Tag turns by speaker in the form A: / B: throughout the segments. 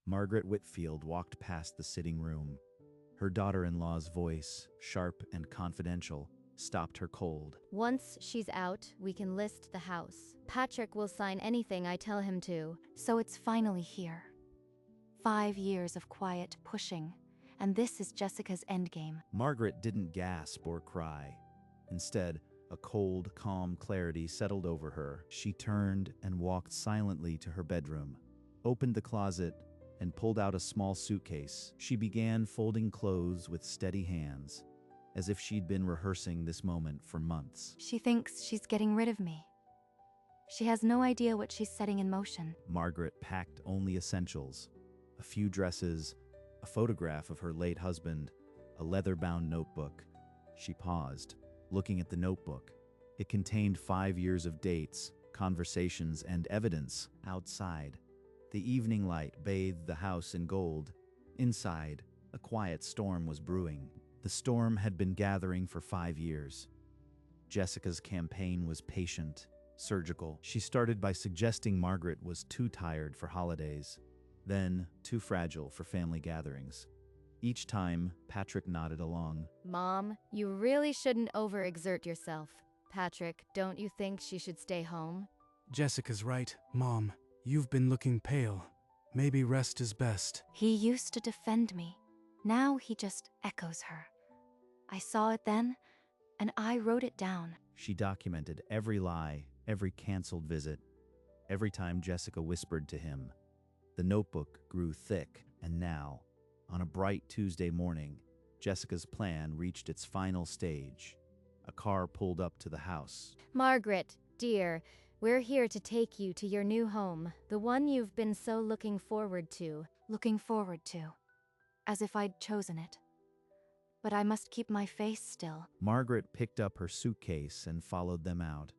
A: Margaret Whitfield walked past the sitting room. Her daughter-in-law's voice, sharp and confidential, stopped her cold.
B: Once she's out, we can list the house. Patrick will sign anything I tell him to.
C: So it's finally here. 5 years of quiet pushing, and this is Jessica's endgame.
A: Margaret didn't gasp or cry. Instead, a cold, calm clarity settled over her. She turned and walked silently to her bedroom, opened the closet, and pulled out a small suitcase. She began folding clothes with steady hands, as if she'd been rehearsing this moment for months.
C: She thinks she's getting rid of me. She has no idea what she's setting in motion.
A: Margaret packed only essentials: a few dresses, a photograph of her late husband, a leather-bound notebook. She paused, looking at the notebook. It contained 5 years of dates, conversations, and evidence. Outside, the evening light bathed the house in gold. Inside, a quiet storm was brewing. The storm had been gathering for 5 years. Jessica's campaign was patient, surgical. She started by suggesting Margaret was too tired for holidays, then too fragile for family gatherings. Each time, Patrick nodded along.
B: Mom, you really shouldn't overexert yourself. Patrick, don't you think she should stay home?
D: Jessica's right, Mom. You've been looking pale. Maybe rest is best.
C: He used to defend me. Now he just echoes her. I saw it then, and I wrote it down.
A: She documented every lie, every canceled visit, every time Jessica whispered to him. The notebook grew thick, and now, on a bright Tuesday morning, Jessica's plan reached its final stage. A car pulled up to the house.
B: Margaret, dear, we're here to take you to your new home, the one you've been so looking forward to.
C: Looking forward to. As if I'd chosen it. But I must keep my face still.
A: Margaret picked up her suitcase and followed them out.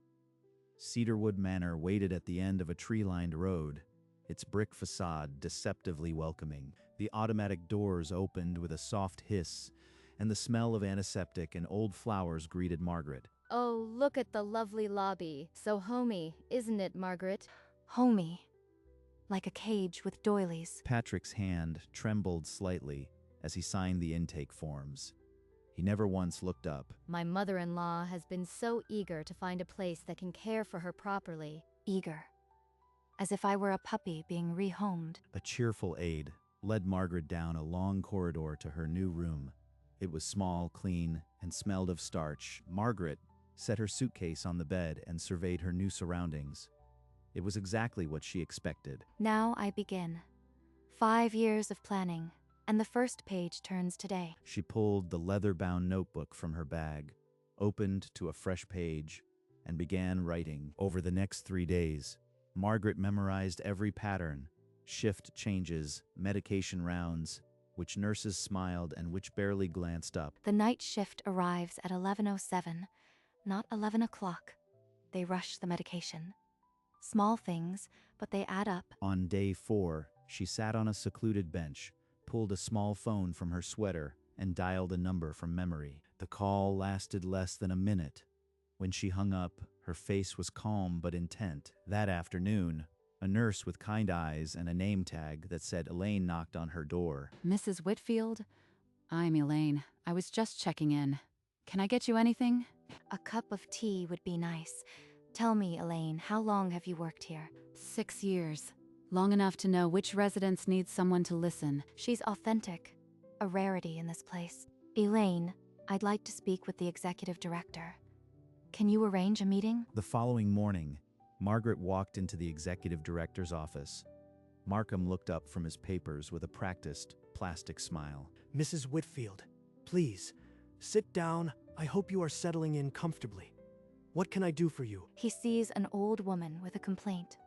A: Cedarwood Manor waited at the end of a tree-lined road, its brick facade deceptively welcoming. The automatic doors opened with a soft hiss, and the smell of antiseptic and old flowers greeted Margaret.
B: Oh, look at the lovely lobby. So homey, isn't it, Margaret?
C: Homey. Like a cage with doilies.
A: Patrick's hand trembled slightly as he signed the intake forms. He never once looked up.
B: My mother-in-law has been so eager to find a place that can care for her properly.
C: Eager. As if I were a puppy being rehomed.
A: A cheerful aide led Margaret down a long corridor to her new room. It was small, clean, and smelled of starch. Margaret set her suitcase on the bed and surveyed her new surroundings. It was exactly what she expected.
C: Now I begin. 5 years of planning, and the first page turns today.
A: She pulled the leather-bound notebook from her bag, opened to a fresh page, and began writing. Over the next 3 days, Margaret memorized every pattern, shift changes, medication rounds, which nurses smiled and which barely glanced up.
C: The night shift arrives at 11:07, not 11 o'clock. They rush the medication. Small things, but they add up.
A: On day 4, she sat on a secluded bench, pulled a small phone from her sweater, and dialed a number from memory. The call lasted less than a minute. When she hung up, her face was calm but intent. That afternoon, a nurse with kind eyes and a name tag that said Elaine knocked on her door.
E: Mrs. Whitfield? I'm Elaine. I was just checking in. Can I get you anything?
C: A cup of tea would be nice. Tell me, Elaine, how long have you worked here?
E: 6 years. Long enough to know which residents need someone to listen.
C: She's authentic. A rarity in this place. Elaine, I'd like to speak with the executive director. Can you arrange a meeting?
A: The following morning, Margaret walked into the executive director's office. Markham looked up from his papers with a practiced, plastic smile.
F: Mrs. Whitfield, please, sit down. I hope you are settling in comfortably. What can I do for you?
C: He sees an old woman with a complaint.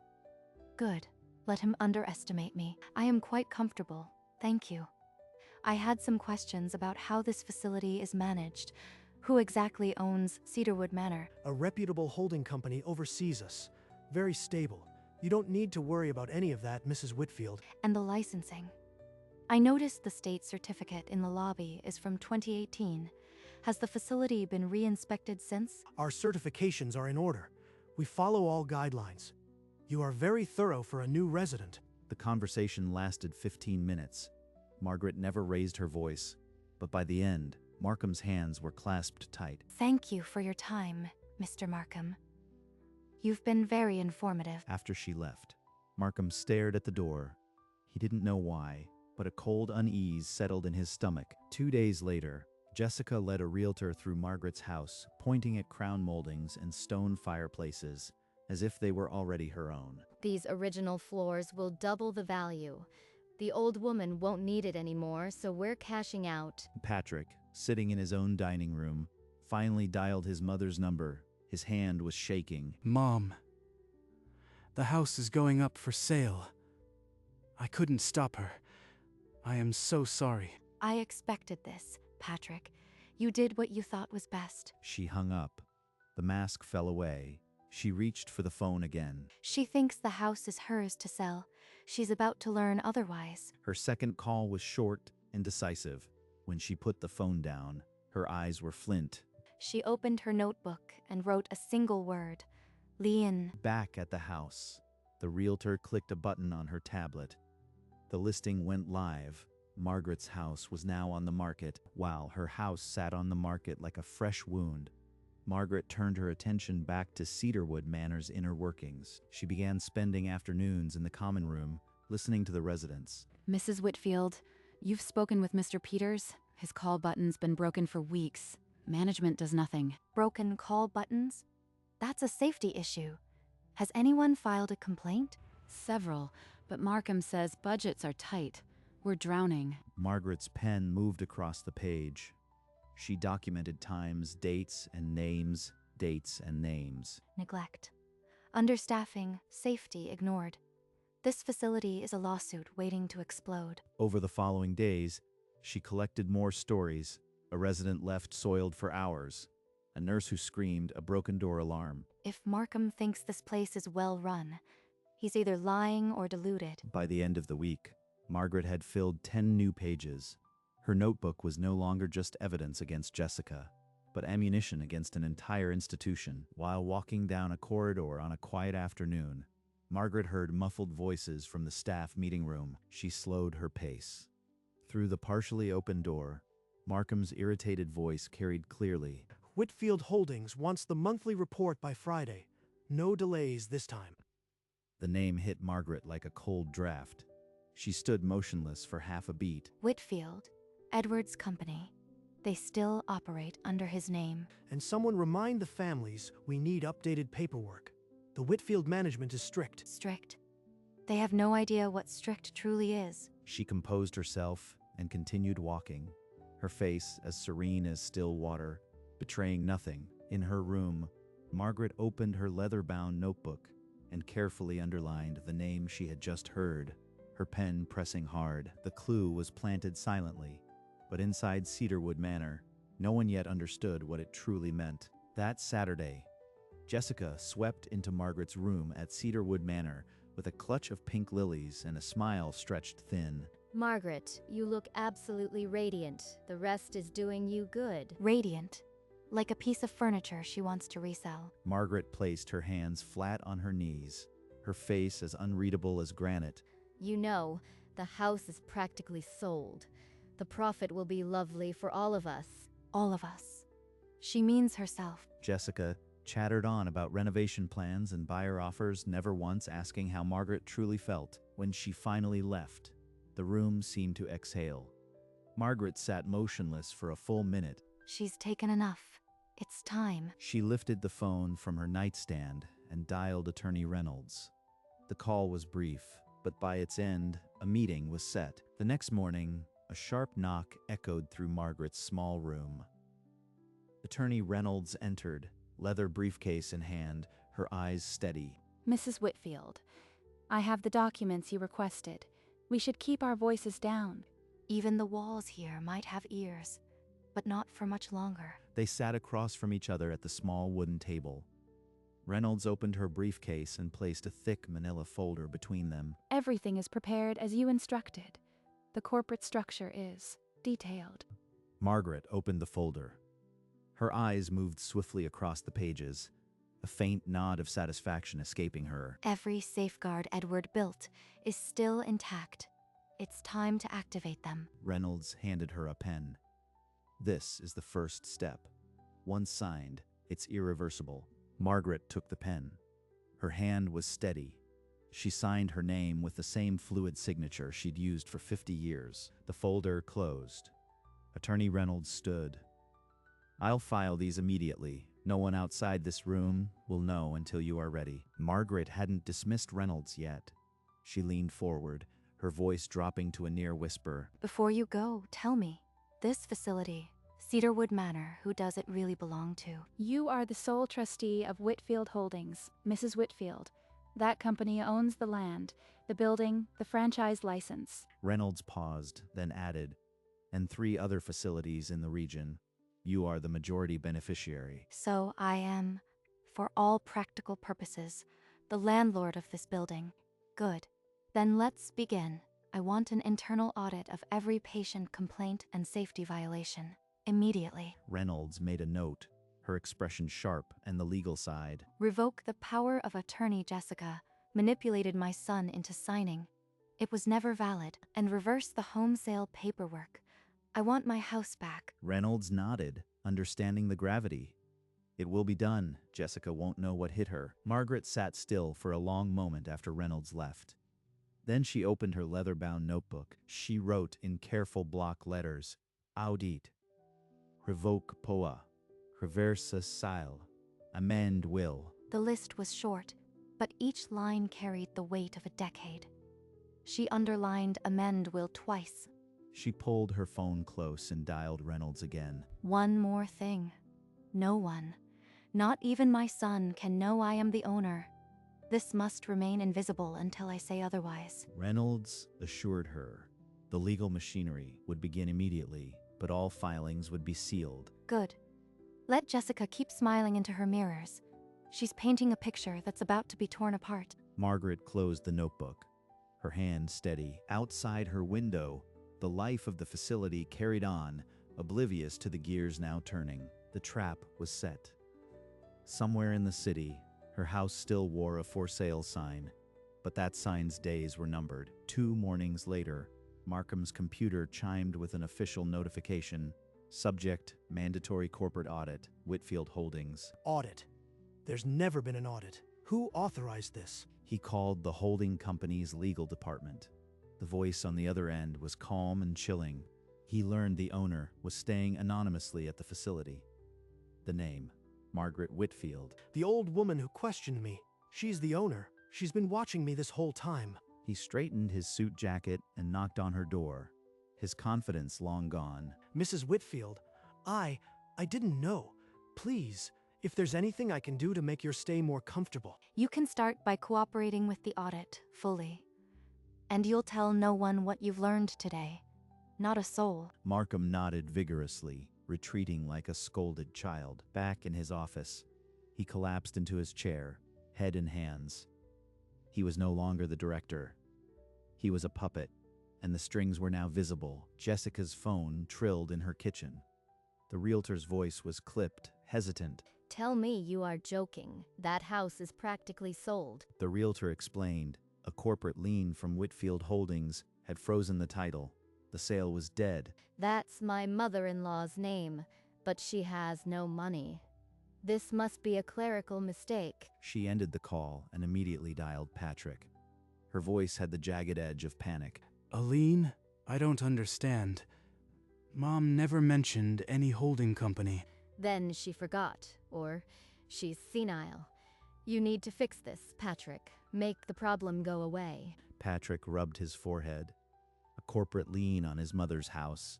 C: Good. Let him underestimate me. I am quite comfortable. Thank you. I had some questions about how this facility is managed. Who exactly owns Cedarwood Manor?
F: A reputable holding company oversees us. Very stable. You don't need to worry about any of that, Mrs. Whitfield.
C: And the licensing. I noticed the state certificate in the lobby is from 2018. Has the facility been re-inspected since?
F: Our certifications are in order. We follow all guidelines. You are very thorough for a new resident.
A: The conversation lasted 15 minutes. Margaret never raised her voice, but by the end, Markham's hands were clasped tight.
C: Thank you for your time, Mr. Markham. You've been very informative.
A: After she left, Markham stared at the door. He didn't know why, but a cold unease settled in his stomach. 2 days later, Jessica led a realtor through Margaret's house, pointing at crown moldings and stone fireplaces, as if they were already her own.
B: These original floors will double the value. The old woman won't need it anymore, so we're cashing out.
A: Patrick, sitting in his own dining room, finally dialed his mother's number. His hand was shaking.
D: Mom, the house is going up for sale. I couldn't stop her. I am so sorry.
C: I expected this, Patrick. You did what you thought was best.
A: She hung up. The mask fell away. She reached for the phone again.
C: She thinks the house is hers to sell. She's about to learn otherwise.
A: Her second call was short and decisive. When she put the phone down, her eyes were flint.
C: She opened her notebook and wrote a single word. Leon.
A: Back at the house, the realtor clicked a button on her tablet. The listing went live. Margaret's house was now on the market, while her house sat on the market like a fresh wound. Margaret turned her attention back to Cedarwood Manor's inner workings. She began spending afternoons in the common room, listening to the residents.
E: Mrs. Whitfield, you've spoken with Mr. Peters. His call button's been broken for weeks. Management does nothing.
C: Broken call buttons? That's a safety issue. Has anyone filed a complaint?
E: Several, but Markham says budgets are tight. We're drowning.
A: Margaret's pen moved across the page. She documented times, dates, and names, dates, and names.
C: Neglect. Understaffing, safety ignored. This facility is a lawsuit waiting to explode.
A: Over the following days, she collected more stories. A resident left soiled for hours. A nurse who screamed, a broken door alarm.
C: If Markham thinks this place is well run, he's either lying or deluded.
A: By the end of the week, Margaret had filled 10 new pages. Her notebook was no longer just evidence against Jessica, but ammunition against an entire institution. While walking down a corridor on a quiet afternoon, Margaret heard muffled voices from the staff meeting room. She slowed her pace. Through the partially open door, Markham's irritated voice carried clearly.
F: Whitfield Holdings wants the monthly report by Friday. No delays this time.
A: The name hit Margaret like a cold draft. She stood motionless for half a beat.
C: Whitfield, Edward's company. They still operate under his name.
F: And someone remind the families we need updated paperwork. The Whitfield management is strict.
C: Strict. They have no idea what strict truly is.
A: She composed herself and continued walking, her face as serene as still water, betraying nothing. In her room, Margaret opened her leather-bound notebook and carefully underlined the name she had just heard, her pen pressing hard. The clue was planted silently, but inside Cedarwood Manor, no one yet understood what it truly meant. That Saturday, Jessica swept into Margaret's room at Cedarwood Manor with a clutch of pink lilies and a smile stretched thin.
B: Margaret, you look absolutely radiant. The rest is doing you good.
C: Radiant. Like a piece of furniture she wants to resell.
A: Margaret placed her hands flat on her knees, her face as unreadable as granite.
B: You know, the house is practically sold. The profit will be lovely for all of us.
C: All of us. She means herself.
A: Jessica chattered on about renovation plans and buyer offers, never once asking how Margaret truly felt. When she finally left, the room seemed to exhale. Margaret sat motionless for a full minute.
C: She's taken enough. It's time.
A: She lifted the phone from her nightstand and dialed Attorney Reynolds. The call was brief, but by its end, a meeting was set. The next morning, a sharp knock echoed through Margaret's small room. Attorney Reynolds entered, leather briefcase in hand, her eyes steady.
G: Mrs. Whitfield, I have the documents you requested. We should keep our voices down.
C: Even the walls here might have ears, but not for much longer.
A: They sat across from each other at the small wooden table. Reynolds opened her briefcase and placed a thick manila folder between them.
G: Everything is prepared as you instructed. The corporate structure is detailed.
A: Margaret opened the folder. Her eyes moved swiftly across the pages. a faint nod of satisfaction escaping her.
C: Every safeguard Edward built is still intact. It's time to activate them.
A: Reynolds handed her a pen. This is the first step. Once signed, it's irreversible. Margaret took the pen. Her hand was steady. She signed her name with the same fluid signature she'd used for 50 years. The folder closed. Attorney Reynolds stood. "I'll file these immediately. No one outside this room will know until you are ready." Margaret hadn't dismissed Reynolds yet. She leaned forward, her voice dropping to a near whisper.
C: Before you go, tell me, this facility, Cedarwood Manor, who does it really belong to?
G: You are the sole trustee of Whitfield Holdings, Mrs. Whitfield. That company owns the land, the building, the franchise license.
A: Reynolds paused, then added, "And 3 other facilities in the region. You are the majority beneficiary."
C: So I am, for all practical purposes, the landlord of this building. Good. Then let's begin. I want an internal audit of every patient complaint and safety violation. Immediately.
A: Reynolds made a note, her expression sharp and the legal side.
C: Revoke the power of attorney Jessica manipulated my son into signing. It was never valid. And reverse the home sale paperwork. I want my house back.
A: Reynolds nodded, understanding the gravity. "It will be done. Jessica won't know what hit her." Margaret sat still for a long moment after Reynolds left. Then she opened her leather-bound notebook. She wrote in careful block letters, "Audit. Revoke POA. Reverse sale. Amend will."
C: The list was short, but each line carried the weight of a decade. She underlined amend will twice.
A: She pulled her phone close and dialed Reynolds again.
C: One more thing. No one, not even my son, can know I am the owner. This must remain invisible until I say otherwise.
A: Reynolds assured her the legal machinery would begin immediately, but all filings would be sealed.
C: Good. Let Jessica keep smiling into her mirrors. She's painting a picture that's about to be torn apart.
A: Margaret closed the notebook, her hand steady. Outside her window, the life of the facility carried on, oblivious to the gears now turning. The trap was set. Somewhere in the city, her house still wore a for sale sign, but that sign's days were numbered. 2 mornings later, Markham's computer chimed with an official notification. Subject, mandatory corporate audit, Whitfield Holdings.
F: Audit. There's never been an audit. Who authorized this?
A: He called the holding company's legal department. The voice on the other end was calm and chilling. He learned the owner was staying anonymously at the facility. The name, Margaret Whitfield.
F: The old woman who questioned me. She's the owner. She's been watching me this whole time.
A: He straightened his suit jacket and knocked on her door, his confidence long gone.
F: Mrs. Whitfield, I didn't know. Please, if there's anything I can do to make your stay more comfortable.
C: You can start by cooperating with the audit fully. And you'll tell no one what you've learned today. Not a soul.
A: Markham nodded vigorously, retreating like a scolded child. Back in his office, he collapsed into his chair, head in hands. He was no longer the director. He was a puppet, and the strings were now visible. Jessica's phone trilled in her kitchen. The realtor's voice was clipped, hesitant.
B: Tell me you are joking. That house is practically sold.
A: The realtor explained. A corporate lien from Whitfield Holdings had frozen the title. The sale was dead.
B: That's my mother-in-law's name, but she has no money. This must be a clerical mistake.
A: She ended the call and immediately dialed Patrick. Her voice had the jagged edge of panic.
D: Aline, I don't understand. Mom never mentioned any holding company.
B: Then she forgot, or she's senile. You need to fix this, Patrick. Make the problem go away.
A: Patrick rubbed his forehead. A corporate lien on his mother's house.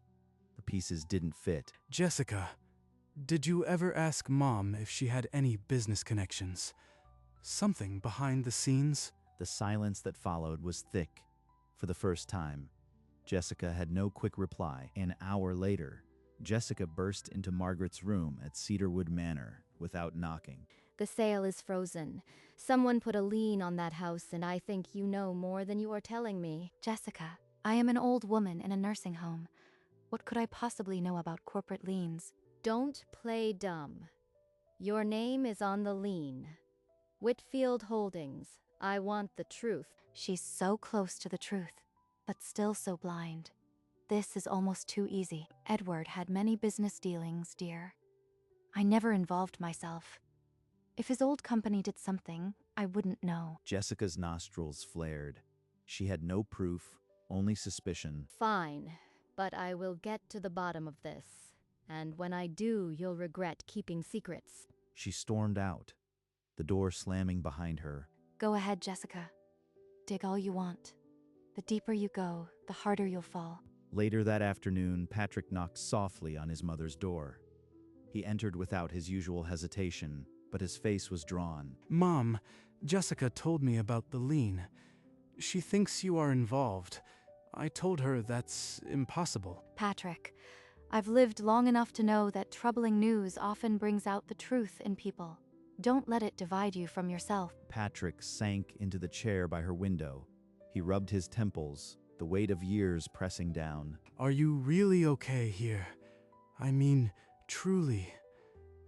A: The pieces didn't fit.
D: Jessica, did you ever ask Mom if she had any business connections? Something behind the scenes?
A: The silence that followed was thick. For the first time, Jessica had no quick reply. An hour later, Jessica burst into Margaret's room at Cedarwood Manor without knocking.
B: The sale is frozen. Someone put a lien on that house, and I think you know more than you are telling me.
C: Jessica, I am an old woman in a nursing home. What could I possibly know about corporate liens?
B: Don't play dumb. Your name is on the lien. Whitfield Holdings. I want the truth.
C: She's so close to the truth, but still so blind. This is almost too easy. Edward had many business dealings, dear. I never involved myself. If his old company did something, I wouldn't know.
A: Jessica's nostrils flared. She had no proof, only suspicion.
B: Fine, but I will get to the bottom of this. And when I do, you'll regret keeping secrets.
A: She stormed out, the door slamming behind her.
C: Go ahead, Jessica. Dig all you want. The deeper you go, the harder you'll fall.
A: Later that afternoon, Patrick knocked softly on his mother's door. He entered without his usual hesitation, but his face was drawn.
D: Mom, Jessica told me about the lien. She thinks you are involved. I told her that's impossible.
C: Patrick, I've lived long enough to know that troubling news often brings out the truth in people. Don't let it divide you from yourself.
A: Patrick sank into the chair by her window. He rubbed his temples, the weight of years pressing down.
D: Are you really okay here? I mean, truly.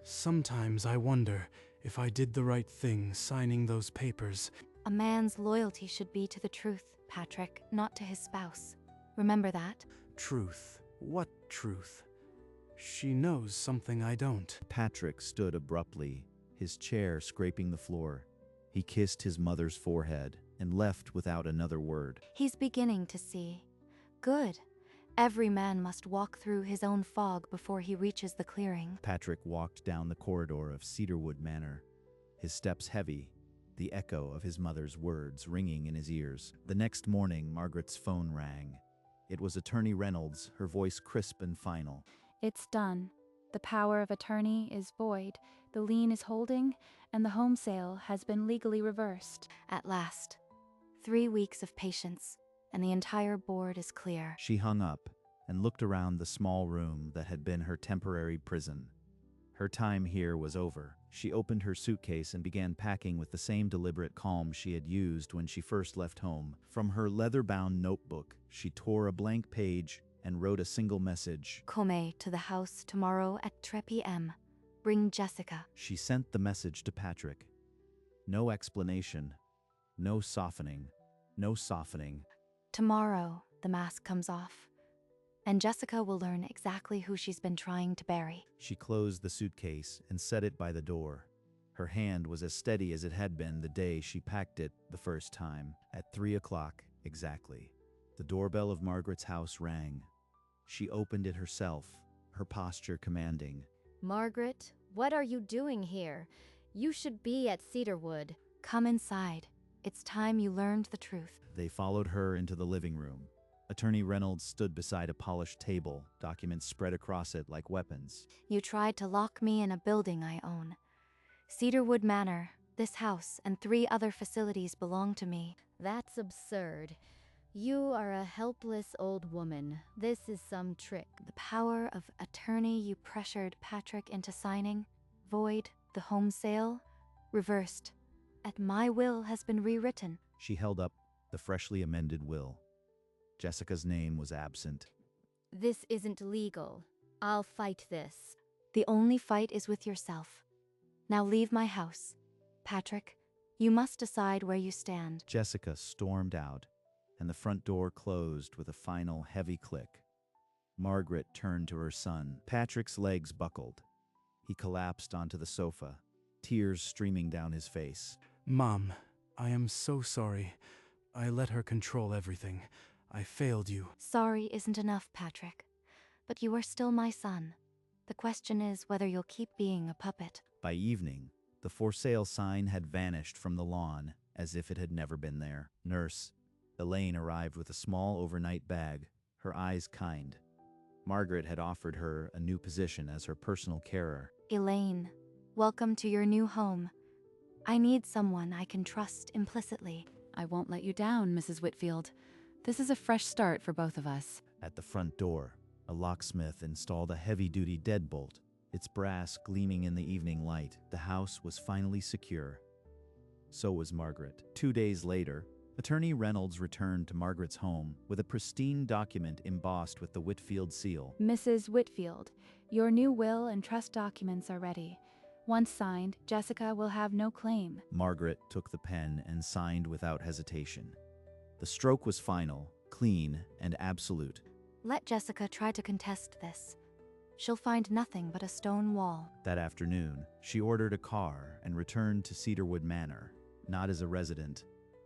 D: Sometimes I wonder if I did the right thing signing those papers.
C: A man's loyalty should be to the truth, Patrick, not to his spouse. Remember that?
D: Truth? What truth? She knows something I don't.
A: Patrick stood abruptly, his chair scraping the floor. He kissed his mother's forehead and left without another word.
C: He's beginning to see. Good. Every man must walk through his own fog before he reaches the clearing.
A: Patrick walked down the corridor of Cedarwood Manor, his steps heavy, the echo of his mother's words ringing in his ears. The next morning, Margaret's phone rang. It was Attorney Reynolds, her voice crisp and final.
G: It's done. The power of attorney is void, the lien is holding, and the home sale has been legally reversed.
C: At last. 3 weeks of patience, and the entire board is clear.
A: She hung up and looked around the small room that had been her temporary prison. Her time here was over. She opened her suitcase and began packing with the same deliberate calm she had used when she first left home. From her leather-bound notebook, she tore a blank page and wrote a single message.
C: Come to the house tomorrow at 3 p.m. Bring Jessica.
A: She sent the message to Patrick. No explanation, no softening, no softening.
C: Tomorrow, the mask comes off, and Jessica will learn exactly who she's been trying to bury.
A: She closed the suitcase and set it by the door. Her hand was as steady as it had been the day she packed it the first time. At 3 o'clock exactly, the doorbell of Margaret's house rang. She opened it herself, her posture commanding.
B: Margaret, what are you doing here? You should be at Cedarwood.
C: Come inside. It's time you learned the truth.
A: They followed her into the living room. Attorney Reynolds stood beside a polished table, documents spread across it like weapons.
C: You tried to lock me in a building I own. Cedarwood Manor, this house, and 3 other facilities belong to me.
B: That's absurd. You are a helpless old woman. This is some trick.
C: The power of attorney you pressured Patrick into signing, void, the home sale, reversed. And my will has been rewritten.
A: She held up the freshly amended will. Jessica's name was absent.
B: This isn't legal. I'll fight this.
C: The only fight is with yourself. Now leave my house. Patrick, you must decide where you stand.
A: Jessica stormed out, and the front door closed with a final heavy click. Margaret turned to her son. Patrick's legs buckled. He collapsed onto the sofa, tears streaming down his face.
D: Mom, I am so sorry. I let her control everything. I failed you.
C: Sorry isn't enough, Patrick. But you are still my son. The question is whether you'll keep being a puppet.
A: By evening, the for sale sign had vanished from the lawn as if it had never been there. Nurse Elaine arrived with a small overnight bag, her eyes kind. Margaret had offered her a new position as her personal carer.
C: Elaine, welcome to your new home. I need someone I can trust implicitly.
E: I won't let you down, Mrs. Whitfield. This is a fresh start for both of us.
A: At the front door, a locksmith installed a heavy-duty deadbolt, its brass gleaming in the evening light. The house was finally secure. So was Margaret. 2 days later, Attorney Reynolds returned to Margaret's home with a pristine document embossed with the Whitfield seal.
G: Mrs. Whitfield, your new will and trust documents are ready. Once signed, Jessica will have no claim.
A: Margaret took the pen and signed without hesitation. The stroke was final, clean, and absolute.
C: Let Jessica try to contest this. She'll find nothing but a stone wall.
A: That afternoon, she ordered a car and returned to Cedarwood Manor, not as a resident,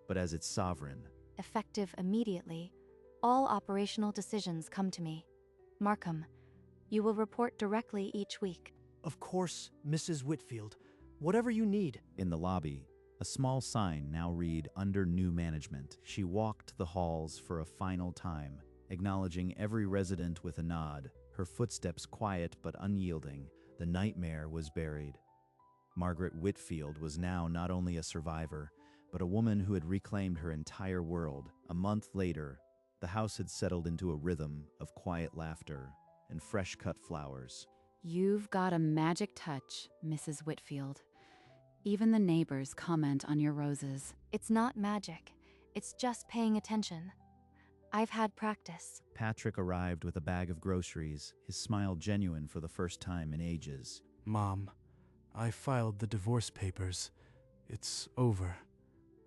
A: but as its sovereign.
C: Effective immediately, all operational decisions come to me. Markham, you will report directly each week.
F: Of course, Mrs. Whitfield. Whatever you need.
A: In the lobby, a small sign now read "Under New Management." She walked the halls for a final time, acknowledging every resident with a nod, her footsteps quiet but unyielding. The nightmare was buried. Margaret Whitfield was now not only a survivor, but a woman who had reclaimed her entire world. A month later, the house had settled into a rhythm of quiet laughter and fresh-cut flowers.
E: You've got a magic touch, Mrs. Whitfield. Even the neighbors comment on your roses.
C: It's not magic. It's just paying attention. I've had practice.
A: Patrick arrived with a bag of groceries, his smile genuine for the first time in ages.
D: Mom, I filed the divorce papers. It's over.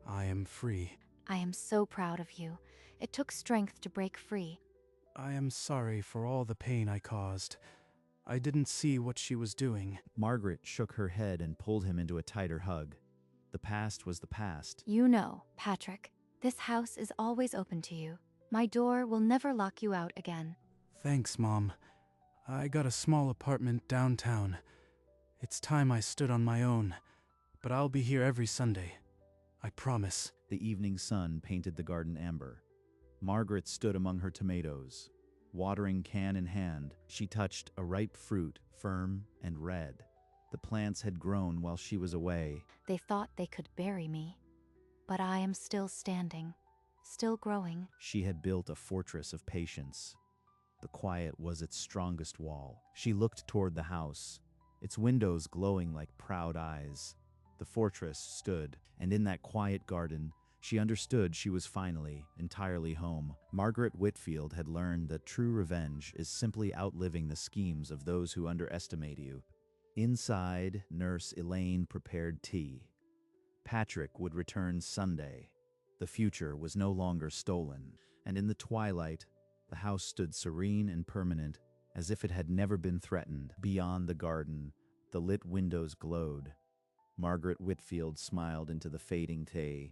D: I am free.
C: I am so proud of you. It took strength to break free.
D: I am sorry for all the pain I caused. I didn't see what she was doing.
A: Margaret shook her head and pulled him into a tighter hug. The past was the past.
C: You know, Patrick, this house is always open to you. My door will never lock you out again.
D: Thanks, Mom. I got a small apartment downtown. It's time I stood on my own, but I'll be here every Sunday. I promise.
A: The evening sun painted the garden amber. Margaret stood among her tomatoes. Watering can in hand, she touched a ripe fruit, firm and red. The plants had grown while she was away.
C: They thought they could bury me, but I am still standing, still growing.
A: She had built a fortress of patience. The quiet was its strongest wall. She looked toward the house, its windows glowing like proud eyes. The fortress stood, and in that quiet garden, she understood she was finally, entirely home. Margaret Whitfield had learned that true revenge is simply outliving the schemes of those who underestimate you. Inside, Nurse Elaine prepared tea. Patrick would return Sunday. The future was no longer stolen, and in the twilight, the house stood serene and permanent, as if it had never been threatened. Beyond the garden, the lit windows glowed. Margaret Whitfield smiled into the fading day,